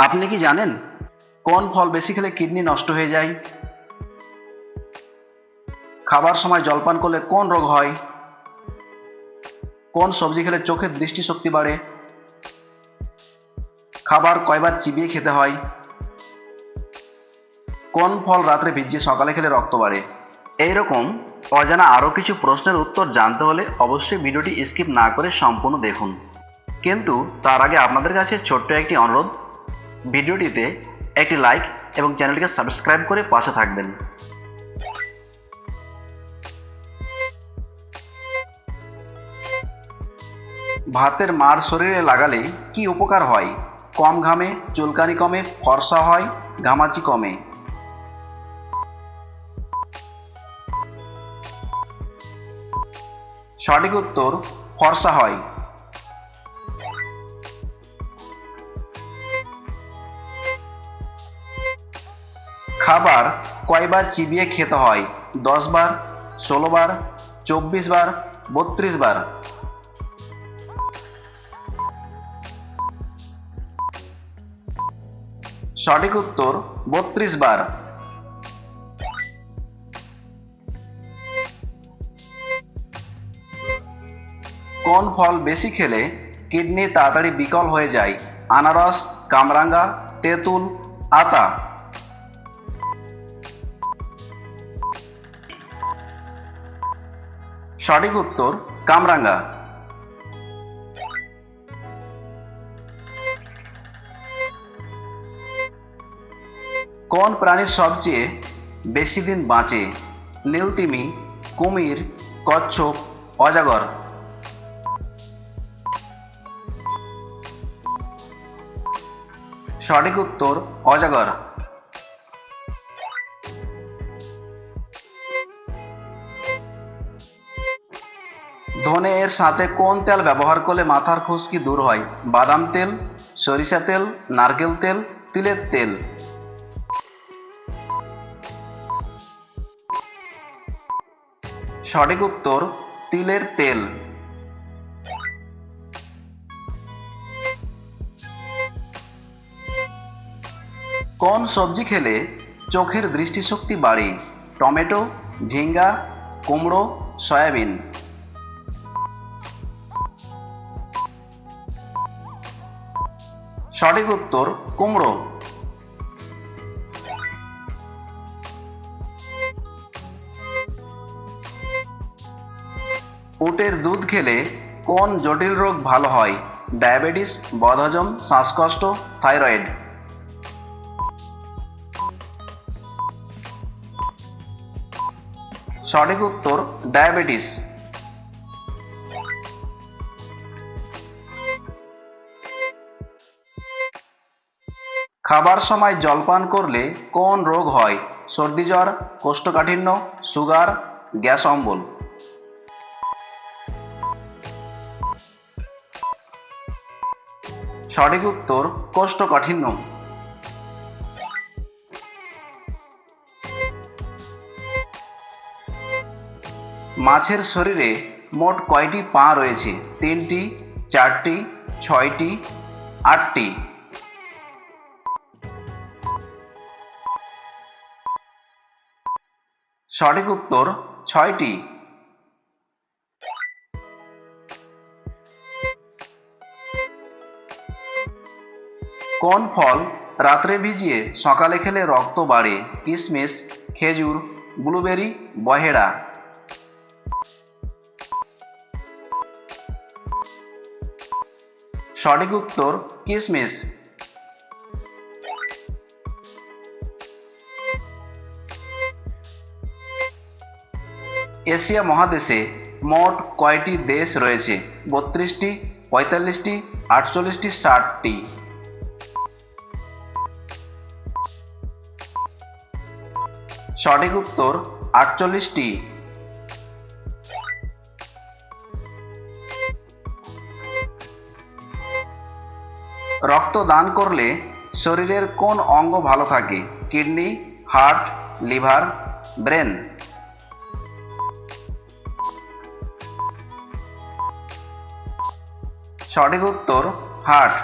আপনি কি জানেন কোন ফল বেশি খেলে কিডনি নষ্ট হয়ে যায়? খাবার সময় জলপান করলে কোন রোগ হয়? কোন সবজি খেলে চোখের দৃষ্টিশক্তি বাড়ে? খাবার কয়বার চিবিয়ে খেতে হয়? কোন ফল রাত্রে ভিজিয়ে সকালে খেলে রক্ত বাড়ে? এইরকম অজানা আরও কিছু প্রশ্নের উত্তর জানতে হলে অবশ্যই ভিডিওটি স্কিপ না করে সম্পূর্ণ দেখুন। কিন্তু তার আগে আপনাদের কাছে ছোট্ট একটি অনুরোধ, ভিডিওটিতে একটি লাইক এবং চ্যানেলটিকে সাবস্ক্রাইব করে পাশে থাকবেন। ভাতের মাড় শরীরে লাগালে কি উপকার হয়? কম ঘামে, চুলকানি কমে, ফর্সা হয়, ঘামাচি কমে। সঠিক উত্তর ফর্সা হয়। খাবার কয়বার চিবিয়ে খেতে হয়? 10 বার, 16 বার, 24 বার, 32 বার। সঠিক উত্তর 32 বার। কোন ফল বেশি খেলে কিডনি তাড়াতাড়ি বিকল হয়ে যায়? আনারস, কামরাঙ্গা, তেঁতুল, আতা। সঠিক উত্তর কামরাঙ্গা। কোন প্রাণীর সবচেয়ে বেশি দিন বাঁচে? নীলতিমি, কুমির, কচ্ছপ, অজগর। সঠিক উত্তর অজগর। ধনে এর সাথে কোন তেল ব্যবহার করলে মাথার খুশকি দূর হয়? বাদাম তেল, সরিষা তেল, নারকেল তেল, তিলের তেল। সঠিক উত্তর তিলের তেল। কোন সবজি খেলে চোখের দৃষ্টিশক্তি বাড়ে? টমেটো, ঝিঙ্গা, কুমড়ো, সয়াবিন। সঠিক উত্তর কুমড়ো। উটের দুধ খেলে কোন জটিল রোগ ভালো হয়? ডায়াবেটিস, বদহজম, শ্বাসকষ্ট, থাইরয়েড। সঠিক উত্তর ডায়াবেটিস। খাবার সময় জলপান করলে কোন রোগ হয়? সর্দি জ্বর, কোষ্ঠকাঠিন্য, সুগার, গ্যাস অম্বল। সঠিক উত্তর কোষ্ঠকাঠিন্য। মাছের শরীরে মোট কয়টি পা রয়েছে? 3টি, 4টি, 6টি, 8টি। সঠিক উত্তর 6টি। কোন ফল রাত্রে ভিজিয়ে সকালে খেলে রক্ত বাড়ে? কিশমিশ, খেজুর, ব্লুবেরি, বহেড়া। সঠিক উত্তর কিশমিশ। এশিয়া মহাদেশে মোট কয়টি দেশ রয়েছে? 32টি, 45টি, 48টি, 60টি। সঠিক উত্তর 48টি। রক্ত দান করলে শরীরের কোন অঙ্গ ভালো থাকে? Kidney, heart, liver, brain. সঠিক উত্তর হার্ট।